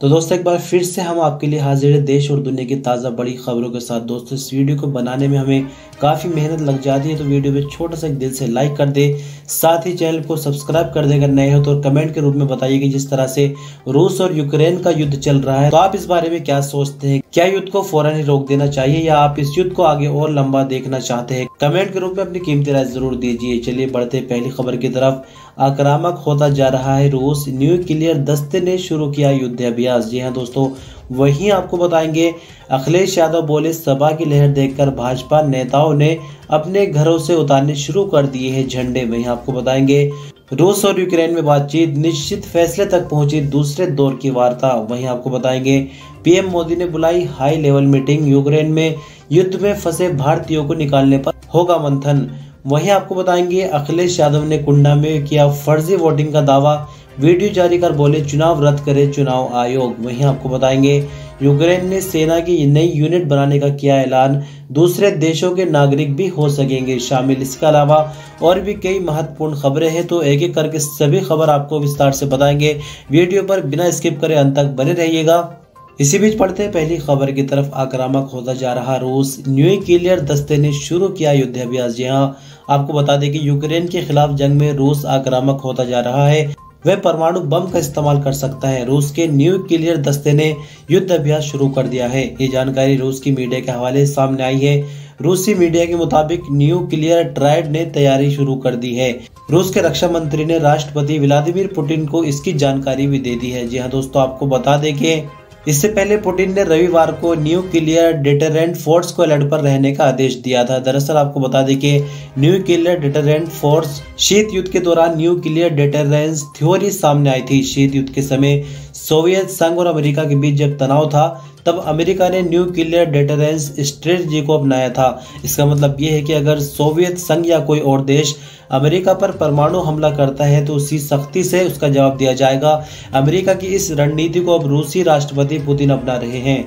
तो दोस्तों एक बार फिर से हम आपके लिए हाजिर है देश और दुनिया की ताज़ा बड़ी खबरों के साथ। दोस्तों इस वीडियो को बनाने में हमें काफ़ी मेहनत लग जाती है, तो वीडियो पे छोटा सा एक दिल से लाइक कर दे, साथ ही चैनल को सब्सक्राइब कर दे अगर नए हो तो। कमेंट के रूप में बताइए कि जिस तरह से रूस और यूक्रेन का युद्ध चल रहा है, तो आप इस बारे में क्या सोचते हैं? क्या युद्ध को फौरन ही रोक देना चाहिए या आप इस युद्ध को आगे और लंबा देखना चाहते हैं? कमेंट के रूप में अपनी कीमती राय जरूर दीजिए। चलिए बढ़ते पहली खबर की तरफ। आक्रामक होता जा रहा है रूस, न्यूक्लियर दस्ते ने शुरू किया युद्ध अभ्यास। जी हाँ दोस्तों, वहीं आपको बताएंगे अखिलेश यादव बोले सभा की लहर देखकर भाजपा नेताओं ने अपने घरों से उतारने शुरू कर दिए हैं झंडे। वहीं आपको बताएंगे रूस और यूक्रेन में बातचीत निश्चित फैसले तक पहुंची, दूसरे दौर की वार्ता। वहीं आपको बताएंगे पीएम मोदी ने बुलाई हाई लेवल मीटिंग, यूक्रेन में युद्ध में फंसे भारतीयों को निकालने पर होगा मंथन। वहीं आपको बताएंगे अखिलेश यादव ने कुंडा में किया फर्जी वोटिंग का दावा, वीडियो जारी कर बोले चुनाव रद्द करे चुनाव आयोग। वहीं आपको बताएंगे यूक्रेन ने सेना की नई यूनिट बनाने का किया ऐलान, दूसरे देशों के नागरिक भी हो सकेंगे शामिल। इसके अलावा और भी कई महत्वपूर्ण खबरें हैं, तो एक एक करके सभी खबर आपको विस्तार से बताएंगे। वीडियो पर बिना स्किप करे अंत तक बने रहिएगा। इसी बीच पढ़ते हैं पहली खबर की तरफ। आक्रामक होता जा रहा रूस, न्यूक्लियर दस्ते ने शुरू किया युद्ध अभ्यास। जी हाँ, आपको बता दें कि यूक्रेन के खिलाफ जंग में रूस आक्रामक होता जा रहा है, वह परमाणु बम का इस्तेमाल कर सकता है। रूस के न्यूक्लियर दस्ते ने युद्ध अभ्यास शुरू कर दिया है। ये जानकारी रूस की मीडिया के हवाले से सामने आई है। रूसी मीडिया के मुताबिक न्यूक्लियर ट्रायड ने तैयारी शुरू कर दी है। रूस के रक्षा मंत्री ने राष्ट्रपति व्लादिमीर पुतिन को इसकी जानकारी भी दे दी है। जी हाँ दोस्तों, आपको बता दें कि इससे पहले पुतिन ने रविवार को न्यूक्लियर डिटरेंट फोर्स को अलर्ट पर रहने का आदेश दिया था। दरअसल आपको बता दें कि न्यूक्लियर डिटरेंट फोर्स शीत युद्ध के दौरान न्यूक्लियर डिटरेंस थ्योरी सामने आई थी। शीत युद्ध के समय सोवियत संघ और अमेरिका के बीच जब तनाव था, तब अमेरिका ने न्यूक्लियर डिटरेंस स्ट्रेटजी को अपनाया था। इसका मतलब ये है कि अगर सोवियत संघ या कोई और देश अमेरिका पर परमाणु हमला करता है तो उसी सख्ती से उसका जवाब दिया जाएगा। अमेरिका की इस रणनीति को अब रूसी राष्ट्रपति पुतिन अपना रहे हैं।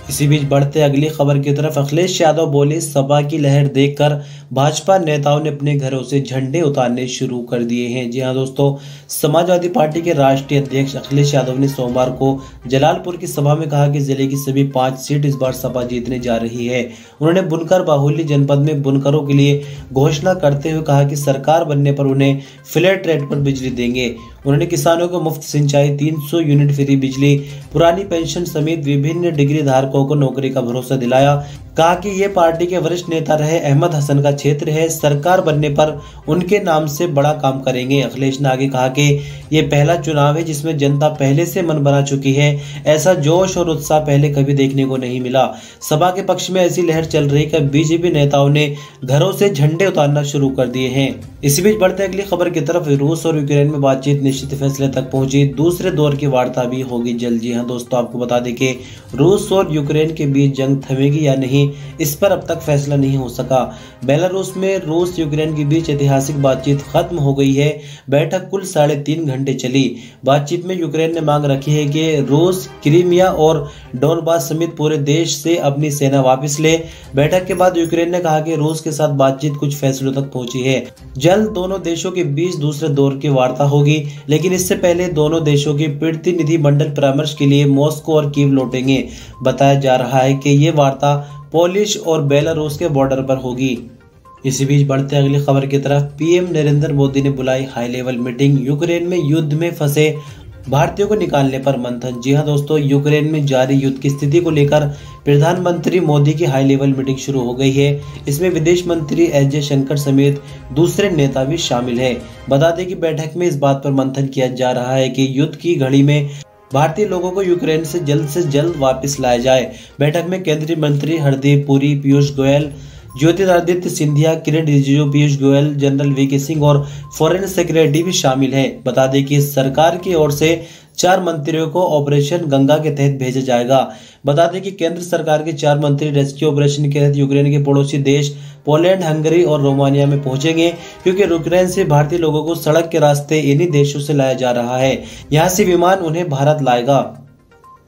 इसी बीच बढ़ते अगली खबर की तरफ। अखिलेश यादव बोले सभा की लहर देखकर भाजपा नेताओं ने अपने घरों से झंडे उतारने शुरू कर दिए हैं। जी हाँ दोस्तों, समाजवादी पार्टी के राष्ट्रीय अध्यक्ष अखिलेश यादव ने सोमवार को जलालपुर की सभा में कहा कि जिले की सभी 5 सीट इस बार सपा जीतने जा रही है। उन्होंने बुनकर बाहुल्य जनपद में बुनकरों के लिए घोषणा करते हुए कहा कि सरकार बनने पर उन्हें फ्लैट रेट पर बिजली देंगे। उन्होंने किसानों को मुफ्त सिंचाई, 300 यूनिट फ्री बिजली, पुरानी पेंशन समेत विभिन्न डिग्री धारकों को नौकरी का भरोसा दिलाया। कहा कि ये पार्टी के वरिष्ठ नेता रहे अहमद हसन का क्षेत्र है, सरकार बनने पर उनके नाम से बड़ा काम करेंगे। अखिलेश ने आगे कहा कि ये पहला चुनाव है जिसमें जनता पहले से मन बना चुकी है, ऐसा जोश और उत्साह पहले कभी देखने को नहीं मिला। सभा के पक्ष में ऐसी लहर चल रही कि बीजेपी नेताओं ने घरों से झंडे उतारना शुरू कर दिए हैं। इसी बीच बढ़ते अगली खबर की तरफ। रूस और यूक्रेन में बातचीत निश्चित फैसले तक पहुंची, दूसरे दौर की वार्ता भी होगी जल्द। जी हाँ दोस्तों, आपको बता दें कि रूस और यूक्रेन के बीच जंग थमेगी या नहीं, इस पर अब तक फैसला नहीं हो सका। बेलारूस में रूस यूक्रेन के बीच ऐतिहासिक बातचीत खत्म हो गई है। बैठक कुल 3.5 घंटे चली। बातचीत में यूक्रेन ने मांग रखी है कि रूस क्रीमिया और डोनबास समेत पूरे देश से अपनी सेना वापस ले। बैठक के बाद यूक्रेन ने कहा कि रूस के साथ बातचीत कुछ फैसलों तक पहुंची है। जल्द दोनों देशों के बीच दूसरे दौर की वार्ता होगी, लेकिन इससे पहले दोनों देशों के प्रतिनिधि मंडल परामर्श के लिए मॉस्को और कीव लौटेंगे। बताया जा रहा है कि ये वार्ता पोलिश और बेलारूस के बॉर्डर पर होगी। इसी बीच बढ़ते अगली खबर की तरफ। पीएम नरेंद्र मोदी ने बुलाई हाई लेवल मीटिंग, यूक्रेन में युद्ध में फंसे भारतीयों को निकालने पर मंथन। जी हां दोस्तों, यूक्रेन में जारी युद्ध की स्थिति को लेकर प्रधानमंत्री मोदी की हाई लेवल मीटिंग शुरू हो गई है। इसमें विदेश मंत्री एस जयशंकर समेत दूसरे नेता भी शामिल है। बता दें कि बैठक में इस बात पर मंथन किया जा रहा है कि युद्ध की घड़ी में भारतीय लोगों को यूक्रेन से जल्द वापस लाया जाए। बैठक में केंद्रीय मंत्री हरदीप पुरी, पीयूष गोयल, ज्योतिरादित्य सिंधिया, किरण रिजिजू, पीयूष गोयल, जनरल वीके सिंह और फॉरेन सेक्रेटरी भी शामिल है। बता दें कि सरकार की ओर से 4 मंत्रियों को ऑपरेशन गंगा के तहत भेजा जाएगा। बता दें कि केंद्र सरकार के 4 मंत्री रेस्क्यू ऑपरेशन के तहत यूक्रेन के पड़ोसी देश पोलैंड, हंगरी और रोमानिया में पहुंचेंगे, क्योंकि यूक्रेन से भारतीय लोगों को सड़क के रास्ते इन्हीं देशों से लाया जा रहा है। यहाँ से विमान उन्हें भारत लाएगा।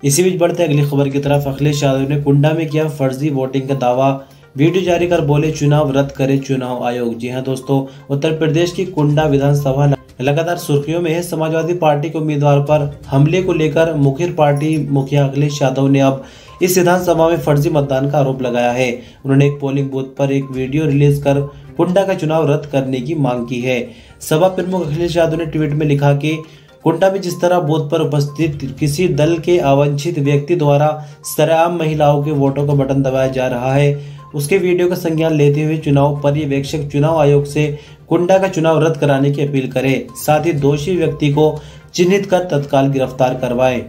इसी बीच बढ़ते अगली खबर की तरफ। अखिलेश यादव ने कुंडा में किया फर्जी वोटिंग का दावा, वीडियो जारी कर बोले चुनाव रद्द करे चुनाव आयोग। जी हां दोस्तों, उत्तर प्रदेश की कुंडा विधानसभा लगातार सुर्खियों में है। समाजवादी पार्टी के उम्मीदवार पर हमले को लेकर मुखिर पार्टी मुखिया अखिलेश यादव ने अब इस विधानसभा में फर्जी मतदान का आरोप लगाया है। उन्होंने एक पोलिंग बूथ पर एक वीडियो रिलीज कर कुंडा का चुनाव रद्द करने की मांग की है। सभा प्रमुख अखिलेश यादव ने ट्वीट में लिखा कि कुंडा में जिस तरह बूथ पर उपस्थित किसी दल के अवांछित व्यक्ति द्वारा सरेआम महिलाओं के वोटों का बटन दबाया जा रहा है, उसके वीडियो का संज्ञान लेते हुए चुनाव पर्यवेक्षक चुनाव आयोग से कुंडा का चुनाव रद्द कराने की अपील करे। साथ ही दोषी व्यक्ति को चिन्हित कर तत्काल गिरफ्तार करवाए।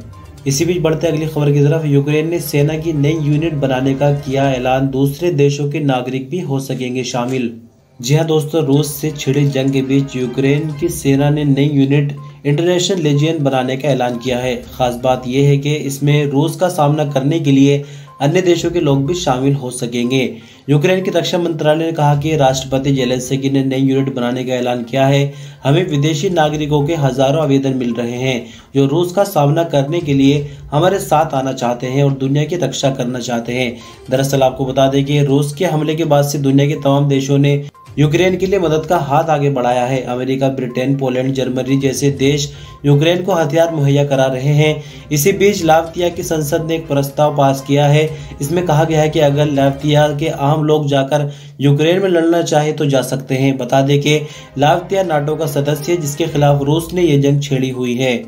इसी बीच बढ़ते अगली खबर की तरफ, यूक्रेन ने सेना की नई यूनिट बनाने का किया ऐलान, दूसरे देशों के नागरिक भी हो सकेंगे शामिल। जी हाँ दोस्तों, रूस से छिड़ी जंग के बीच यूक्रेन की सेना ने नई यूनिट इंटरनेशनल लेजियन बनाने का ऐलान किया है। खास बात यह है कि इसमें रूस का सामना करने के लिए अन्य देशों के लोग भी शामिल हो सकेंगे। यूक्रेन की रक्षा मंत्रालय ने कहा कि राष्ट्रपति जेलेंस्की ने नई यूनिट बनाने का ऐलान किया है। हमें विदेशी नागरिकों के हजारों आवेदन मिल रहे हैं जो रूस का सामना करने के लिए हमारे साथ आना चाहते हैं और दुनिया की रक्षा करना चाहते हैं। दरअसल आपको बता दें कि रूस के हमले के बाद से दुनिया के तमाम देशों ने यूक्रेन के लिए मदद का हाथ आगे बढ़ाया है। अमेरिका, ब्रिटेन, पोलैंड, जर्मनी जैसे देश यूक्रेन को हथियार मुहैया करा रहे हैं। इसी बीच लात्विया की संसद ने एक प्रस्ताव पास किया है। इसमें कहा गया है कि अगर लात्विया के आम लोग जाकर यूक्रेन में लड़ना चाहे तो जा सकते हैं। बता दें कि लात्विया नाटो का सदस्य है जिसके खिलाफ रूस ने यह जंग छेड़ी हुई है।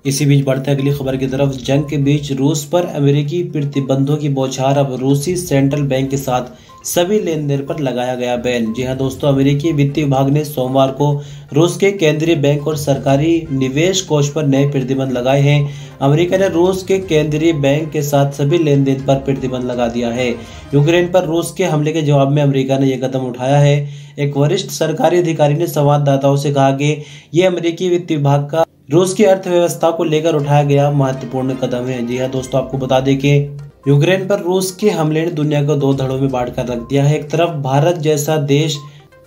इसी बीच बढ़ते अगली खबर की तरफ, जंग के बीच रूस पर अमेरिकी प्रतिबंधों की बौछार, अब रूसी सेंट्रल बैंक के साथ सभी लेन देन पर लगाया गया बैन। जी हां दोस्तों, अमेरिकी वित्तीय विभाग ने सोमवार को रूस के केंद्रीय बैंक और सरकारी निवेश कोष पर नए प्रतिबंध लगाए हैं। अमेरिका ने रूस के केंद्रीय बैंक के साथ सभी लेन देन पर प्रतिबंध लगा दिया है। यूक्रेन पर रूस के हमले के जवाब में अमेरिका ने यह कदम उठाया है। एक वरिष्ठ सरकारी अधिकारी ने संवाददाताओं से कहा कि ये अमेरिकी वित्त विभाग का रूस की अर्थव्यवस्था को लेकर उठाया गया महत्वपूर्ण कदम है। जी हाँ दोस्तों, आपको बता दें कि यूक्रेन पर रूस के हमले ने दुनिया को दो धड़ों में बांट कर रख दिया है। एक तरफ भारत जैसा देश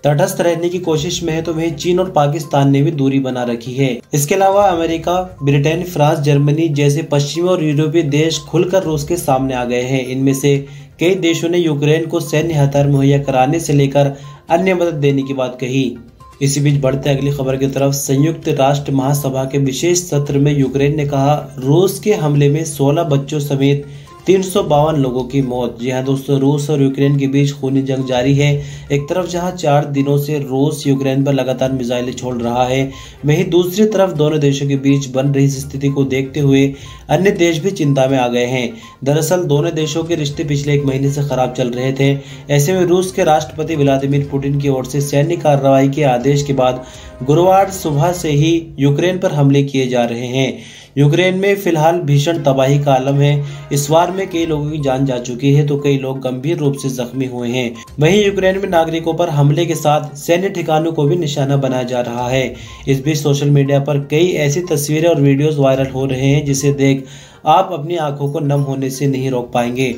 तटस्थ रहने की कोशिश में है तो वहीं चीन और पाकिस्तान ने भी दूरी बना रखी है। इसके अलावा अमेरिका, ब्रिटेन, फ्रांस, जर्मनी जैसे पश्चिमी और यूरोपीय देश खुलकर रूस के सामने आ गए हैं। इनमें से कई देशों ने यूक्रेन को सैन्य हथियार मुहैया कराने से लेकर अन्य मदद देने की बात कही। इसी बीच बढ़ते अगली खबर की तरफ, संयुक्त राष्ट्र महासभा के विशेष सत्र में यूक्रेन ने कहा रूस के हमले में 16 बच्चों समेत 352 लोगों की मौत। जी हाँ दोस्तों, रूस और यूक्रेन के बीच खूनी जंग जारी है। एक तरफ जहां 4 दिनों से रूस यूक्रेन पर लगातार मिसाइलें छोड़ रहा है, वहीं दूसरी तरफ दोनों देशों के बीच बन रही स्थिति को देखते हुए अन्य देश भी चिंता में आ गए हैं। दरअसल दोनों देशों के रिश्ते पिछले 1 महीने से खराब चल रहे थे। ऐसे में रूस के राष्ट्रपति व्लादिमीर पुतिन की ओर से सैन्य कार्रवाई के आदेश के बाद गुरुवार सुबह से ही यूक्रेन पर हमले किए जा रहे हैं। यूक्रेन में फिलहाल भीषण तबाही का आलम है। इस वार में कई लोगों की जान जा चुकी है तो कई लोग गंभीर रूप से जख्मी हुए हैं। वहीं यूक्रेन में नागरिकों पर हमले के साथ सैन्य ठिकानों को भी निशाना बनाया जा रहा है। इस बीच सोशल मीडिया पर कई ऐसी तस्वीरें और वीडियोस वायरल हो रहे हैं जिसे देख आप अपनी आंखों को नम होने से नहीं रोक पाएंगे।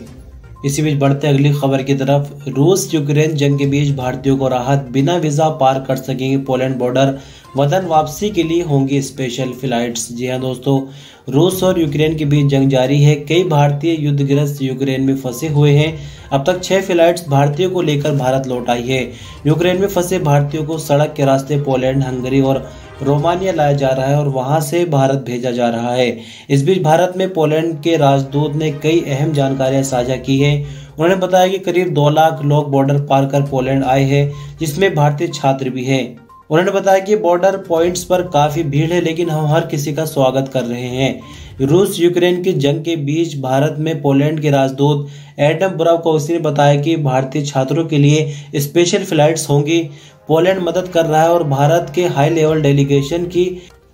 इसी बीच बढ़ते अगली खबर की तरफ, रूस यूक्रेन जंग के बीच भारतीयों को राहत, बिना वीजा पार कर सकेंगे पोलैंड बॉर्डर, वतन वापसी के लिए होंगी स्पेशल फ्लाइट्स। जी हां दोस्तों, रूस और यूक्रेन के बीच जंग जारी है। कई भारतीय युद्धग्रस्त यूक्रेन में फंसे हुए हैं। अब तक 6 फ्लाइट्स भारतीयों को लेकर भारत लौट आई है। यूक्रेन में फंसे भारतीयों को सड़क के रास्ते पोलैंड, हंगरी और रोमानिया लाया जा रहा है और वहां से भारत भेजा जा रहा है। इस बीच भारत में पोलैंड के राजदूत ने कई अहम जानकारियां साझा की है। उन्होंने बताया कि करीब 2 लाख लोग बॉर्डर पार कर पोलैंड आए हैं, जिसमें भारतीय छात्र भी हैं। उन्होंने बताया कि बॉर्डर पॉइंट्स पर काफी भीड़ है, लेकिन हम हर किसी का स्वागत कर रहे हैं। रूस यूक्रेन की जंग के बीच भारत में पोलैंड के राजदूत एडम बुराकोव्स्की ने बताया कि भारतीय छात्रों के लिए स्पेशल फ्लाइट्स होंगी। पोलैंड मदद कर रहा है और भारत के हाई लेवल डेलीगेशन की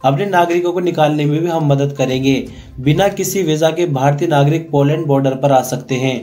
अपने नागरिकों को निकालने में भी हम मदद करेंगे। बिना किसी वीजा के भारतीय नागरिक पोलैंड बॉर्डर पर आ सकते हैं।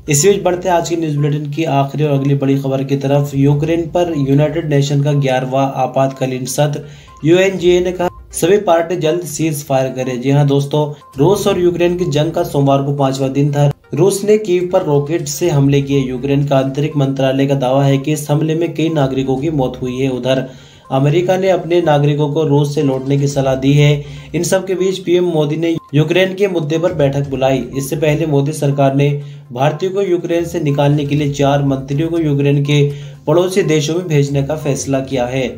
इसी बीच बढ़ते आज की न्यूज बुलेटिन की आखिरी और अगली बड़ी खबर की तरफ, यूक्रेन पर यूनाइटेड नेशन का 11वां आपातकालीन सत्र, यूएनजीए ने कहा सभी पार्टी जल्द सीज फायर करे। जी हाँ दोस्तों, रूस और यूक्रेन की जंग का सोमवार को 5वां दिन था। रूस ने कीव पर रॉकेट से हमले किए। यूक्रेन का आंतरिक मंत्रालय का दावा है कि इस हमले में कई नागरिकों की मौत हुई है। उधर अमेरिका ने अपने नागरिकों को रूस से लौटने की सलाह दी है। इन सब के बीच पीएम मोदी ने यूक्रेन के मुद्दे पर बैठक बुलाई। इससे पहले मोदी सरकार ने भारतीयों को यूक्रेन से निकालने के लिए 4 मंत्रियों को यूक्रेन के पड़ोसी देशों में भेजने का फैसला किया है।